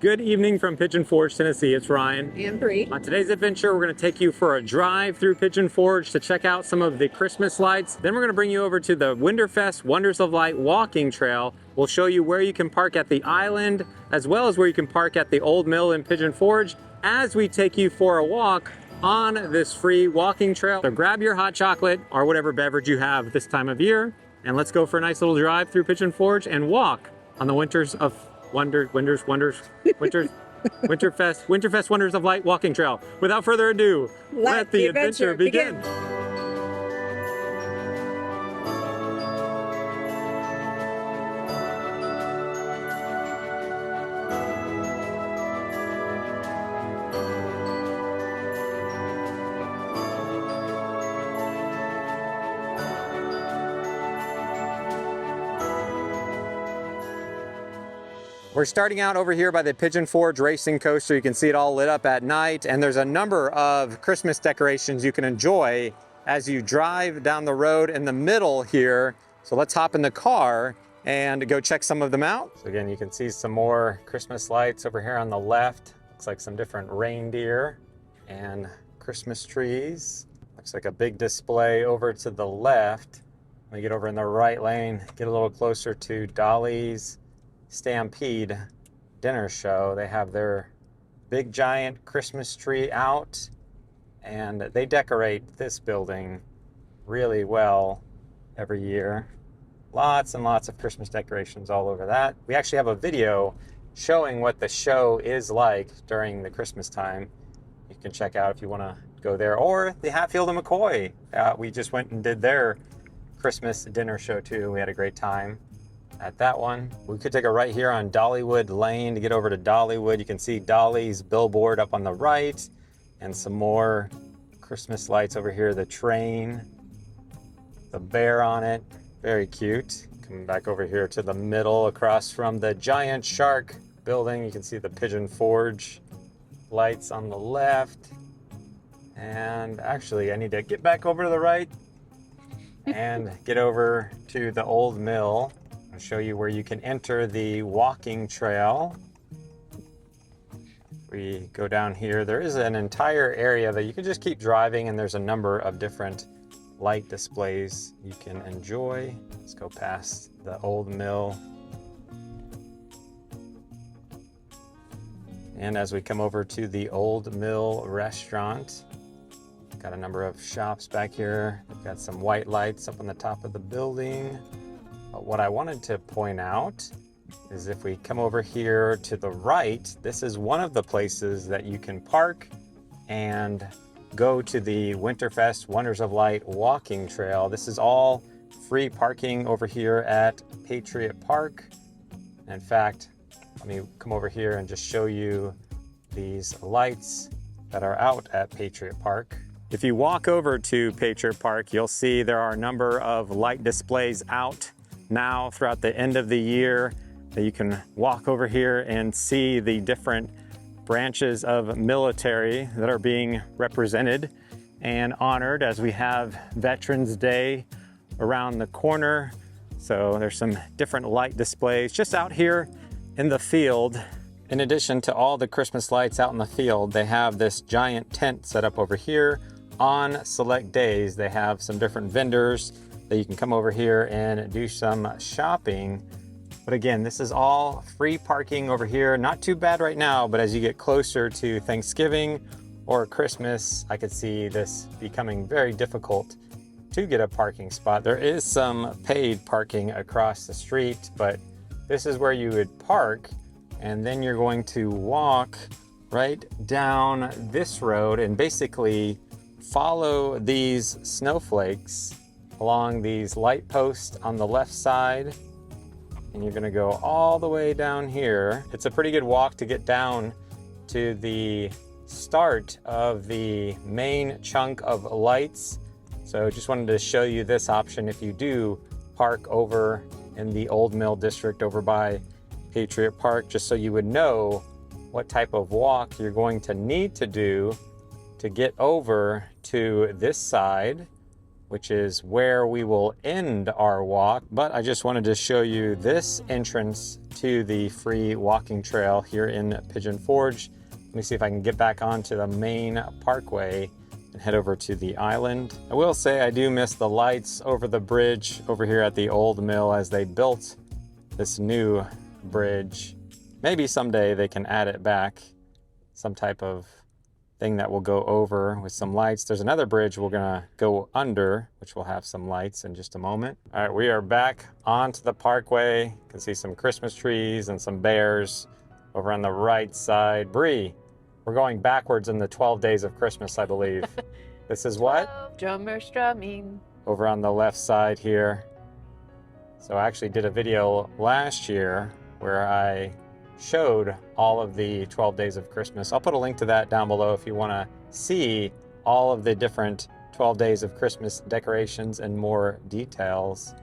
Good evening from Pigeon Forge, Tennessee. It's Ryan. And Brie. On today's adventure, we're going to take you for a drive through Pigeon Forge to check out some of the Christmas lights. Then we're going to bring you over to the Winterfest Wonders of Light walking trail. We'll show you where you can park at the island, as well as where you can park at the old mill in Pigeon Forge, as we take you for a walk on this free walking trail. So grab your hot chocolate or whatever beverage you have this time of year, and let's go for a nice little drive through Pigeon Forge and walk on the Winterfest Wonders of Light walking trail. Without further ado, let the adventure begin. We're starting out over here by the Pigeon Forge Racing Coaster. You can see it all lit up at night, and there's a number of Christmas decorations you can enjoy as you drive down the road in the middle here. So let's hop in the car and go check some of them out. So again, you can see some more Christmas lights over here on the left. Looks like some different reindeer and Christmas trees. Looks like a big display over to the left. Let me get over in the right lane, get a little closer to Dolly's Stampede dinner show. They have their big giant Christmas tree out, and they decorate this building really well every year. Lots and lots of Christmas decorations all over that. We actually have a video showing what the show is like during the Christmas time. You can check out if you want to go there, or the Hatfield and McCoy. We just went and did their Christmas dinner show too. We had a great time at that one. We could take a right here on Dollywood Lane to get over to Dollywood. You can see Dolly's billboard up on the right and some more Christmas lights over here. The train, the bear on it, very cute. Coming back over here to the middle across from the giant shark building. You can see the Pigeon Forge lights on the left. And actually I need to get back over to the right and get over to the old mill. I'll show you where you can enter the walking trail. We go down here. There is an entire area that you can just keep driving, and there's a number of different light displays you can enjoy. Let's go past the old mill. And as we come over to the old mill restaurant, got a number of shops back here. We've got some white lights up on the top of the building. But what I wanted to point out is if we come over here to the right, this is one of the places that you can park and go to the Winterfest Wonders of Light walking trail. This is all free parking over here at Patriot Park. In fact, let me come over here and just show you these lights that are out at Patriot Park. If you walk over to Patriot Park, you'll see there are a number of light displays out now throughout the end of the year that you can walk over here and see the different branches of military that are being represented and honored as we have Veterans Day around the corner. So there's some different light displays just out here in the field. In addition to all the Christmas lights out in the field, they have this giant tent set up over here. On select days, they have some different vendors that you can come over here and do some shopping. But again, this is all free parking over here. Not too bad right now, but as you get closer to Thanksgiving or Christmas, I could see this becoming very difficult to get a parking spot. There is some paid parking across the street, but this is where you would park, and then you're going to walk right down this road and basically follow these snowflakes along these light posts on the left side, and you're gonna go all the way down here. It's a pretty good walk to get down to the start of the main chunk of lights. So just wanted to show you this option if you do park over in the Old Mill District over by Patriot Park, just so you would know what type of walk you're going to need to do to get over to this side, which is where we will end our walk. But I just wanted to show you this entrance to the free walking trail here in Pigeon Forge. Let me see if I can get back onto the main Parkway and head over to the island. I will say I do miss the lights over the bridge over here at the old mill as they built this new bridge. Maybe someday they can add it back, some type of thing that will go over with some lights. There's another bridge we're gonna go under, which will have some lights in just a moment. All right, we are back onto the Parkway. You can see some Christmas trees and some bears over on the right side. Brie, we're going backwards in the 12 days of Christmas, I believe. This is what? Drummers drumming. Over on the left side here. So I actually did a video last year where I showed all of the 12 days of Christmas. I'll put a link to that down below if you want to see all of the different 12 days of Christmas decorations and more details.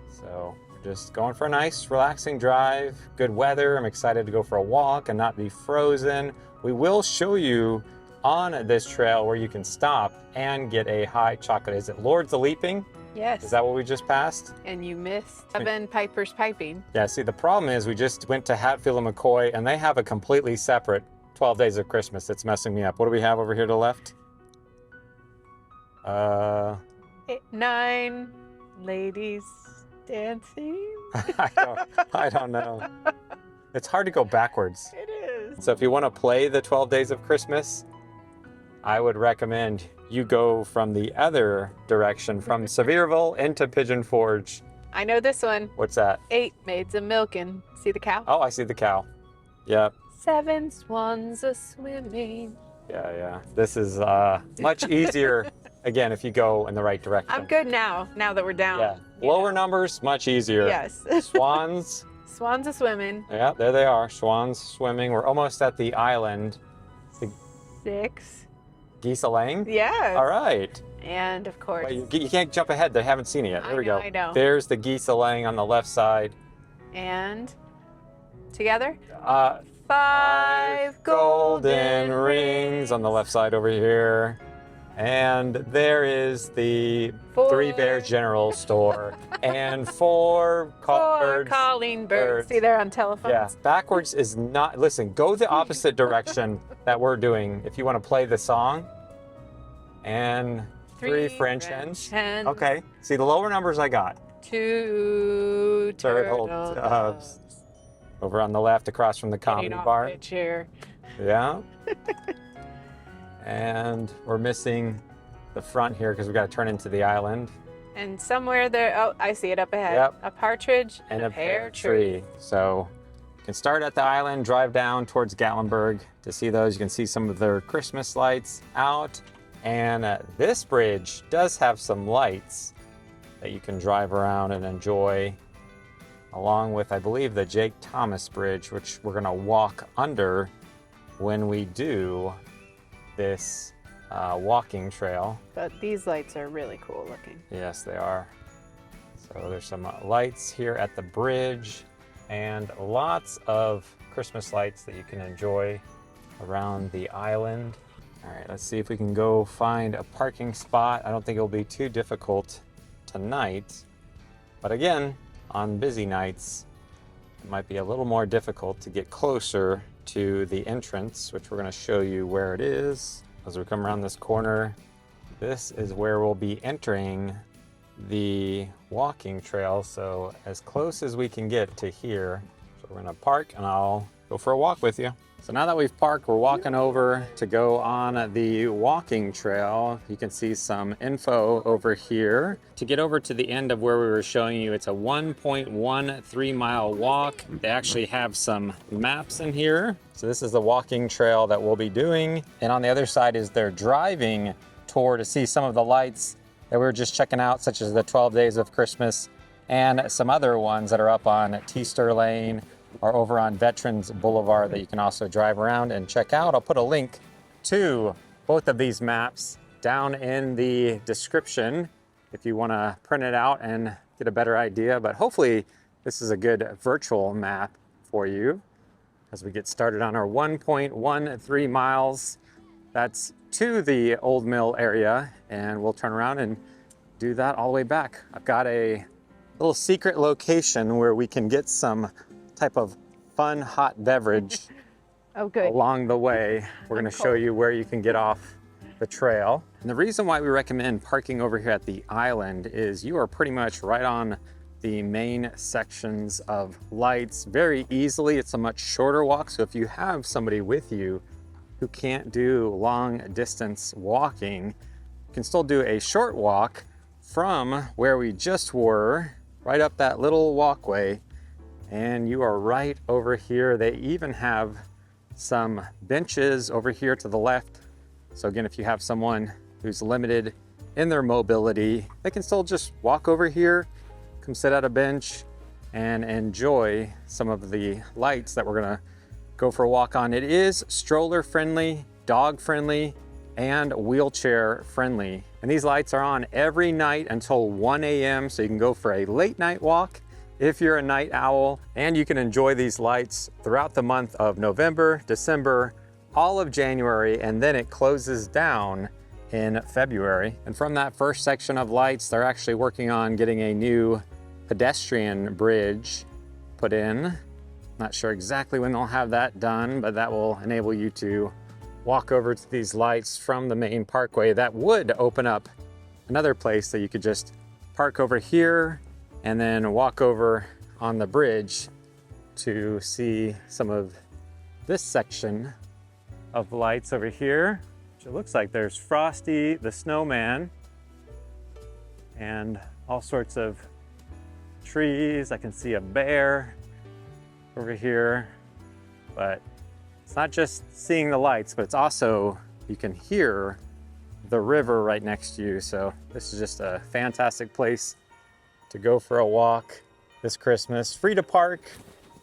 So we're just going for a nice relaxing drive, good weather. I'm excited to go for a walk and not be frozen. We will show you on this trail where you can stop and get a hot chocolate. Is it Lord's a Leaping? Yes. Is that what we just passed? And you missed 7 Pipers Piping. Yeah, see, the problem is we just went to Hatfield and McCoy, and they have a completely separate 12 days of Christmas. It's messing me up. What do we have over here to the left? 9 ladies dancing. I don't know. It's hard to go backwards. It is. So if you want to play the 12 days of Christmas, I would recommend you go from the other direction, from Sevierville into Pigeon Forge. I know this one. What's that? 8 maids a milking. See the cow? Oh, I see the cow. Yep. 7 swans a swimming. Yeah. This is much easier, again, if you go in the right direction. I'm good now that we're down. Yeah. Lower numbers, much easier. Yes. Swans. Swans a swimming. Yeah, there they are. Swans swimming. We're almost at the island. 6. Geese a laying? Yeah. All right. And of course. Wait, you can't jump ahead. They haven't seen it yet. There we go. I know. There's the geese a laying on the left side. And together? 5 golden rings on the left side over here. And there is the 3 Bear General Store and 4 calling birds. See, they're on telephones. Yeah, backwards is not, listen, go the opposite direction that we're doing if you want to play the song. And 3 French hens. Okay, see the lower numbers I got. 2 turtle doves. Over on the left across from the comedy bar. Chair. Yeah. And we're missing the front here because we got to turn into the island. And somewhere there, oh, I see it up ahead. Yep. A partridge And a pear tree. So you can start at the island, drive down towards Gatlinburg to see those. You can see some of their Christmas lights out. And this bridge does have some lights that you can drive around and enjoy, along with, I believe, the Jake Thomas Bridge, which we're going to walk under when we do this walking trail. But these lights are really cool looking. Yes, they are. So there's some lights here at the bridge and lots of Christmas lights that you can enjoy around the island. All right, let's see if we can go find a parking spot. I don't think it'll be too difficult tonight, but again, on busy nights, it might be a little more difficult to get closer to the entrance, which we're going to show you where it is. As we come around this corner, this is where we'll be entering the walking trail. So as close as we can get to here. So we're going to park and I'll go for a walk with you. So now that we've parked, we're walking over to go on the walking trail. You can see some info over here. To get over to the end of where we were showing you, it's a 1.13 mile walk. They actually have some maps in here. So this is the walking trail that we'll be doing. And on the other side is their driving tour to see some of the lights that we were just checking out, such as the 12 Days of Christmas and some other ones that are up on Teaster Lane or over on Veterans Boulevard that you can also drive around and check out. I'll put a link to both of these maps down in the description if you want to print it out and get a better idea. But hopefully this is a good virtual map for you as we get started on our 1.13 miles. That's to the Old Mill area, and we'll turn around and do that all the way back. I've got a little secret location where we can get some type of fun hot beverage Oh, good. along the way. We're going to show you where you can get off the trail. And the reason why we recommend parking over here at the island is you are pretty much right on the main sections of lights very easily. It's a much shorter walk, so if you have somebody with you who can't do long distance walking, you can still do a short walk from where we just were, right up that little walkway, and you are right over here. They even have some benches over here to the left. So again, if you have someone who's limited in their mobility, they can still just walk over here, come sit at a bench and enjoy some of the lights that we're gonna go for a walk on. It is stroller friendly, dog friendly, and wheelchair friendly. And these lights are on every night until 1 a.m. So you can go for a late night walk if you're a night owl, and you can enjoy these lights throughout the month of November, December, all of January, and then it closes down in February. And from that first section of lights, they're actually working on getting a new pedestrian bridge put in. Not sure exactly when they'll have that done, but that will enable you to walk over to these lights from the main parkway. That would open up another place that you could just park over here and then walk over on the bridge to see some of this section of lights over here. Which it looks like there's Frosty the Snowman and all sorts of trees. I can see a bear over here, but it's not just seeing the lights, but it's also, you can hear the river right next to you. So this is just a fantastic place to go for a walk this Christmas. Free to park,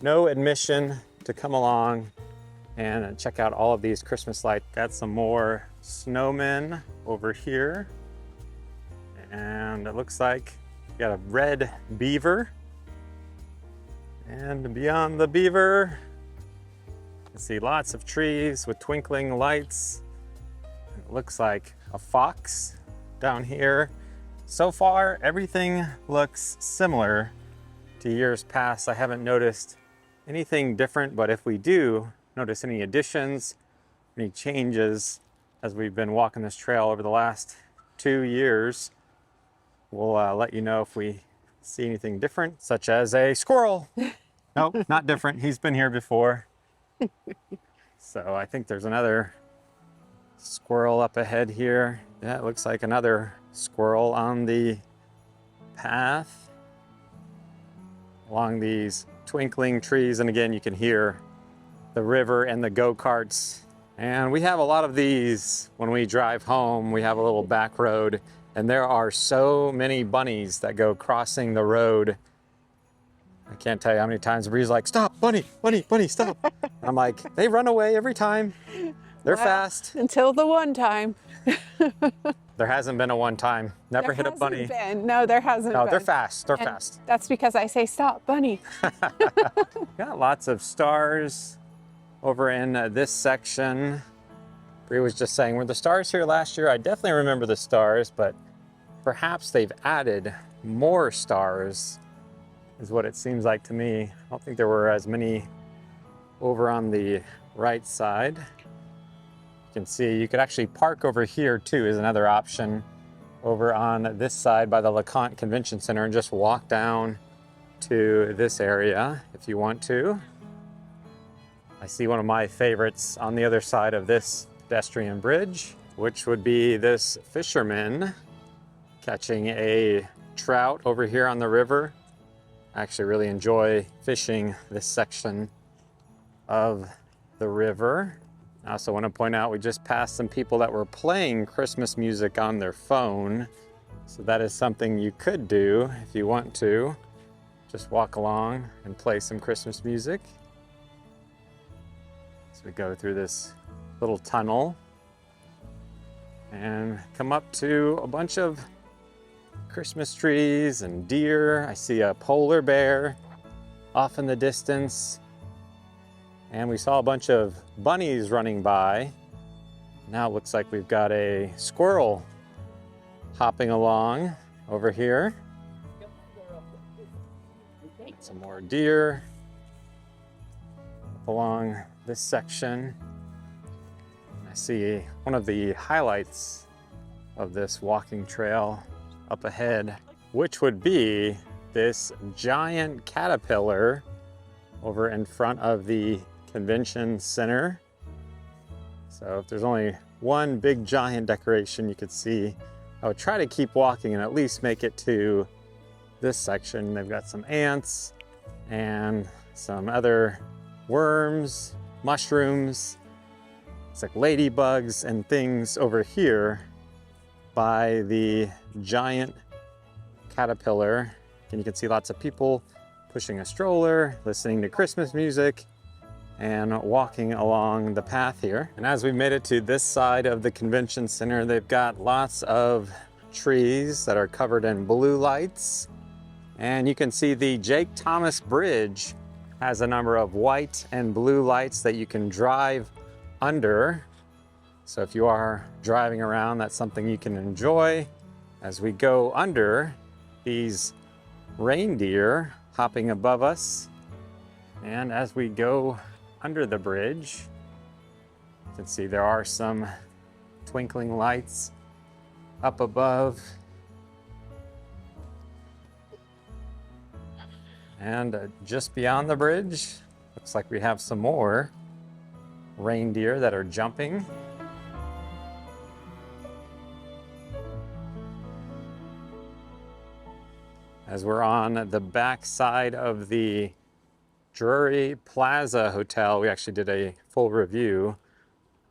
no admission to come along and check out all of these Christmas lights. Got some more snowmen over here. And it looks like you got a red beaver. And beyond the beaver, you can see lots of trees with twinkling lights. It looks like a fox down here. So far, everything looks similar to years past. I haven't noticed anything different, but if we do notice any additions, any changes as we've been walking this trail over the last 2 years, we'll let you know if we see anything different, such as a squirrel. Nope, not different. He's been here before. So I think there's another squirrel up ahead here. Yeah, it looks like another squirrel on the path along these twinkling trees. And again, you can hear the river and the go-karts. And we have a lot of these when we drive home. We have a little back road, and there are so many bunnies that go crossing the road. I can't tell you how many times Brie's like, stop, bunny, bunny, bunny, stop. I'm like, they run away every time. They're fast. Until the one time. There hasn't been a one time. Never hit a bunny. No, there hasn't been. No, they're fast. They're fast. That's because I say, stop, bunny. Got lots of stars over in this section. Brie was just saying, were the stars here last year? I definitely remember the stars, but perhaps they've added more stars, is what it seems like to me. I don't think there were as many over on the right side. You can see you could actually park over here too, is another option, over on this side by the LeConte Convention Center, and just walk down to this area if you want to. I see one of my favorites on the other side of this pedestrian bridge, which would be this fisherman catching a trout over here on the river. I actually really enjoy fishing this section of the river. I also want to point out we just passed some people that were playing Christmas music on their phone. So that is something you could do if you want to. Just walk along and play some Christmas music. So we go through this little tunnel and come up to a bunch of Christmas trees and deer. I see a polar bear off in the distance. And we saw a bunch of bunnies running by. Now it looks like we've got a squirrel hopping along over here. Some more deer. along this section. I see one of the highlights of this walking trail up ahead, which would be this giant caterpillar over in front of the convention center. So if there's only one big giant decoration you could see, I would try to keep walking and at least make it to this section. They've got some ants and some other worms, mushrooms. It's like ladybugs and things over here by the giant caterpillar. And you can see lots of people pushing a stroller, listening to Christmas music, and walking along the path here. And as we made it to this side of the convention center, they've got lots of trees that are covered in blue lights. And you can see the Jake Thomas Bridge has a number of white and blue lights that you can drive under. So if you are driving around, that's something you can enjoy as we go under these reindeer hopping above us. And as we go under the bridge, you can see there are some twinkling lights up above. And just beyond the bridge, looks like we have some more reindeer that are jumping. As we're on the back side of the Drury Plaza Hotel, we actually did a full review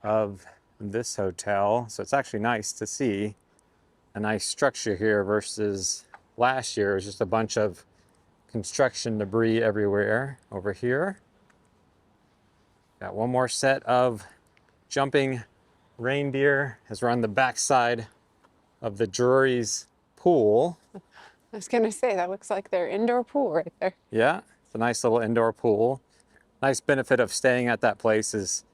of this hotel. So it's actually nice to see a nice structure here versus last year. It was just a bunch of construction debris everywhere over here. Got one more set of jumping reindeer as we're on the back side of the Drury's pool. I was gonna say, that looks like their indoor pool right there. Yeah, it's a nice little indoor pool. Nice benefit of staying at that place is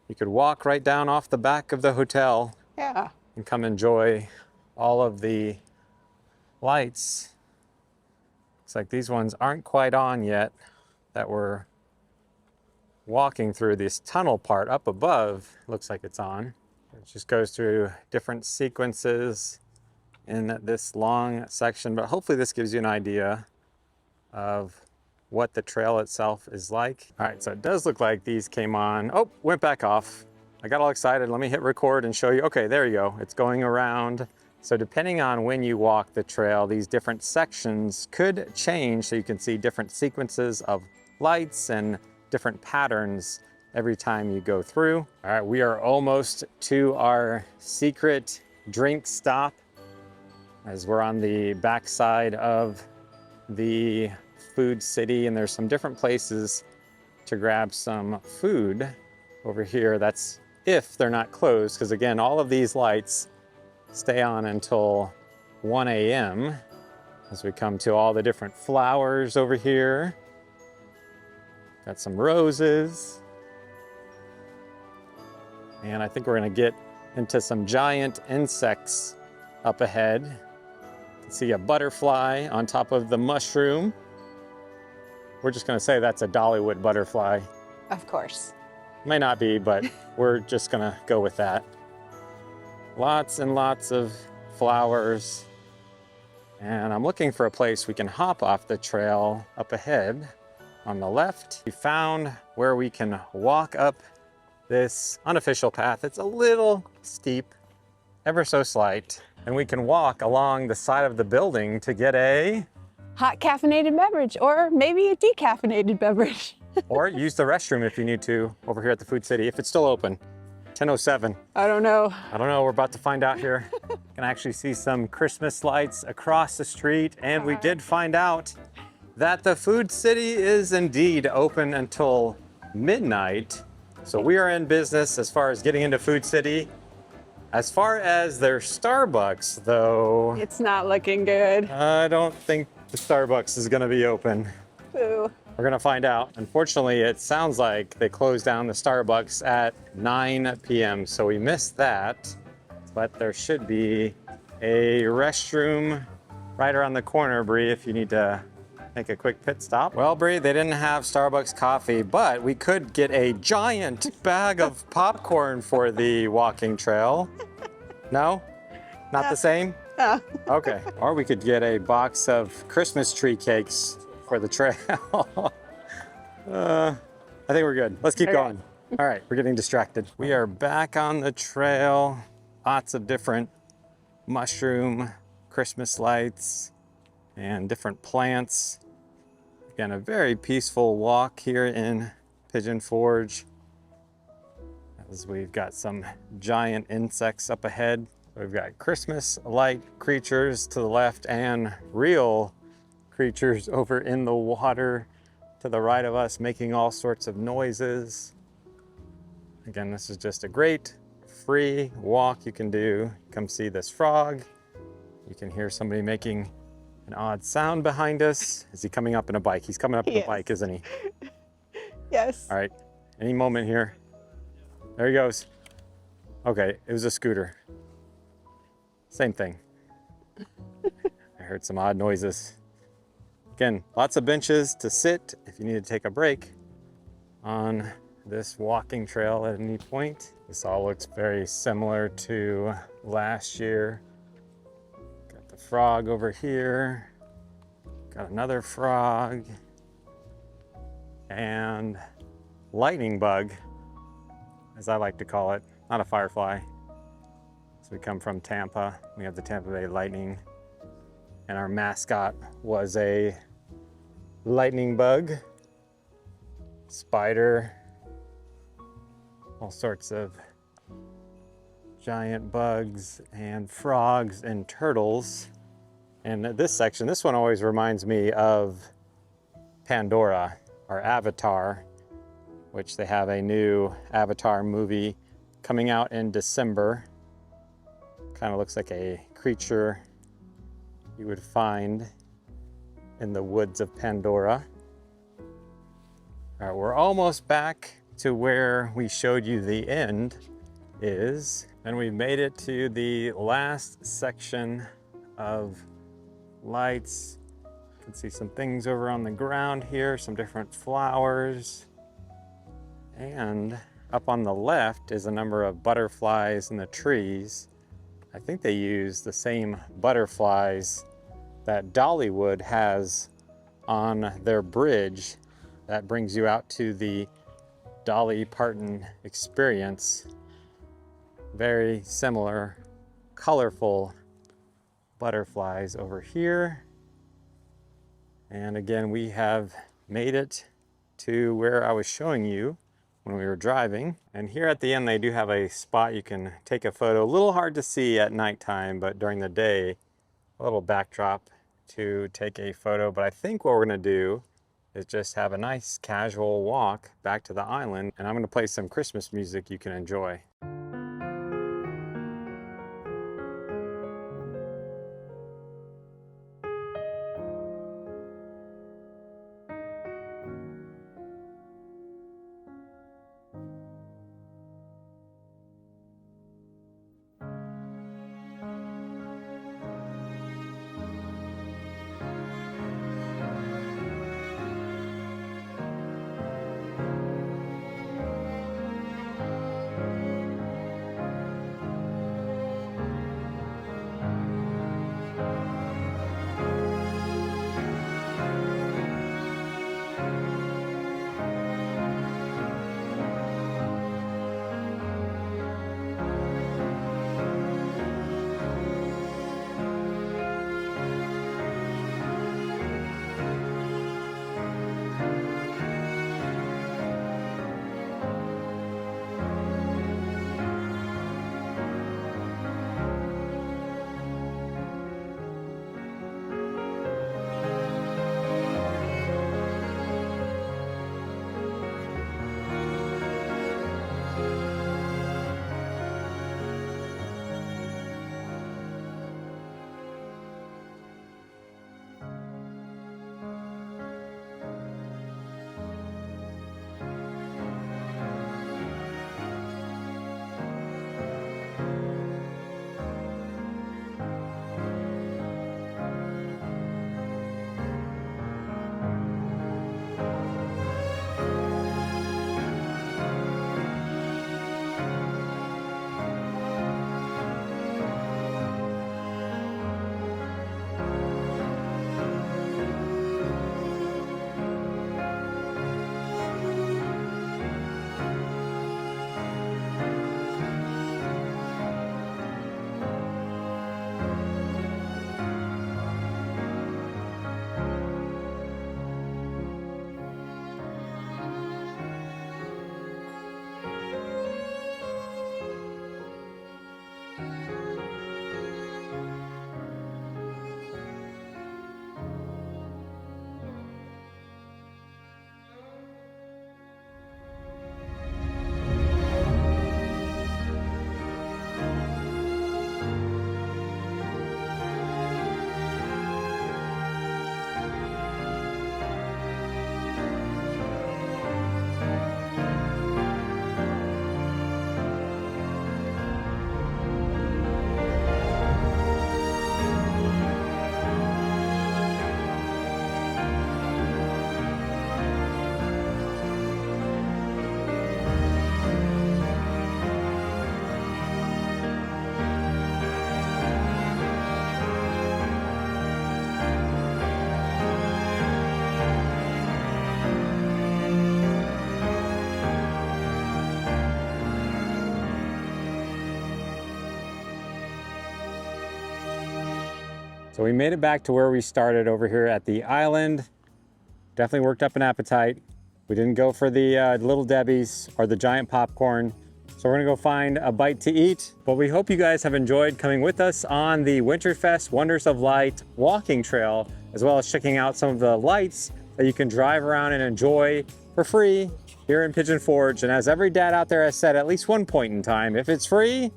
you could walk right down off the back of the hotel. Yeah. And come enjoy all of the lights. Looks like these ones aren't quite on yet that we're walking through. This tunnel part up above looks like it's on. It just goes through different sequences in this long section, but hopefully this gives you an idea of what the trail itself is like. All right, so it does look like these came on. Oh, went back off. I got all excited. Let me hit record and show you. Okay, there you go. It's going around. So depending on when you walk the trail, these different sections could change so you can see different sequences of lights and different patterns every time you go through. All right, we are almost to our secret drink stop as we're on the backside of the food city, and there's some different places to grab some food over here. That's if they're not closed, because again, all of these lights stay on until 1 a.m. as we come to all the different flowers over here. Got some roses. And I think we're gonna get into some giant insects up ahead. You can see a butterfly on top of the mushroom. We're just gonna say that's a dollywood butterfly. Of course. May not be, but we're just gonna go with that. Lots and lots of flowers. And I'm looking for a place we can hop off the trail up ahead. On the left, we found where we can walk up this unofficial path. It's a little steep, ever so slight. And we can walk along the side of the building to get a Hot caffeinated beverage, or maybe a decaffeinated beverage. or use the restroom if you need to over here at the Food City, if it's still open. 10:07. I don't know. I don't know, we're about to find out here. You can actually see some Christmas lights across the street, and we did find out that the Food City is indeed open until midnight. So we are in business as far as getting into Food City. As far as their Starbucks, though, It's not looking good. I don't think the Starbucks is gonna be open. Ooh. We're gonna find out. Unfortunately, it sounds like they closed down the Starbucks at 9 p.m., so we missed that. But there should be a restroom right around the corner, Brie, if you need to make a quick pit stop. Well, Brie, they didn't have Starbucks coffee, but we could get a giant bag of popcorn for the walking trail. No? Not the same? Oh. Okay. Or we could get a box of Christmas tree cakes for the trail. I think we're good. Let's keep Okay. going. All right, we're getting distracted. We are back on the trail. Lots of different mushroom Christmas lights and different plants. Again, a very peaceful walk here in Pigeon Forge, as we've got some giant insects up ahead. We've got Christmas light creatures to the left and real creatures over in the water to the right of us, making all sorts of noises. Again, this is just a great free walk you can do. Come see this frog. You can hear somebody making an odd sound behind us. Is he coming up in a bike? He's coming up in a bike, isn't he? Yes. All right, any moment here. There he goes. Okay, it was a scooter. Same thing. I heard some odd noises. Again, lots of benches to sit if you need to take a break on this walking trail at any point. This all looks very similar to last year. Got the frog over here. Got another frog. And lightning bug, as I like to call it, not a firefly. So we come from Tampa. We have the Tampa Bay Lightning. And our mascot was a lightning bug, spider, all sorts of giant bugs and frogs and turtles. And this section, this one always reminds me of Pandora, or Avatar, which they have a new Avatar movie coming out in December. Kind of looks like a creature you would find in the woods of Pandora. All right, we're almost back to where we showed you the end is, and we've made it to the last section of lights. You can see some things over on the ground here, some different flowers. And up on the left is a number of butterflies in the trees. I think they use the same butterflies that Dollywood has on their bridge that brings you out to the Dolly Parton experience. Very similar, colorful butterflies over here. And again, we have made it to where I was showing you when we were driving. And here at the end, they do have a spot you can take a photo. A little hard to see at nighttime, but during the day, a little backdrop to take a photo. But I think what we're gonna do is just have a nice casual walk back to the island, and I'm gonna play some Christmas music you can enjoy. So we made it back to where we started over here at the island. Definitely worked up an appetite. We didn't go for the Little Debbie's or the giant popcorn. So we're gonna go find a bite to eat. But we hope you guys have enjoyed coming with us on the Winterfest Wonders of Light walking trail, as well as checking out some of the lights that you can drive around and enjoy for free here in Pigeon Forge. And as every dad out there has said at least one point in time, if it's free,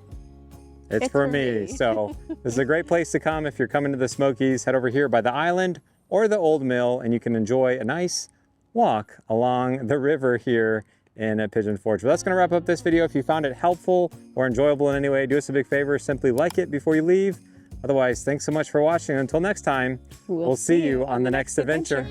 it's for me. So this is a great place to come if you're coming to the Smokies. Head over here by the island or the old mill, and you can enjoy a nice walk along the river here in Pigeon Forge. But that's going to wrap up this video. If you found it helpful or enjoyable in any way, do us a big favor, simply like it before you leave. Otherwise, thanks so much for watching. Until next time, we'll see you on the next adventure.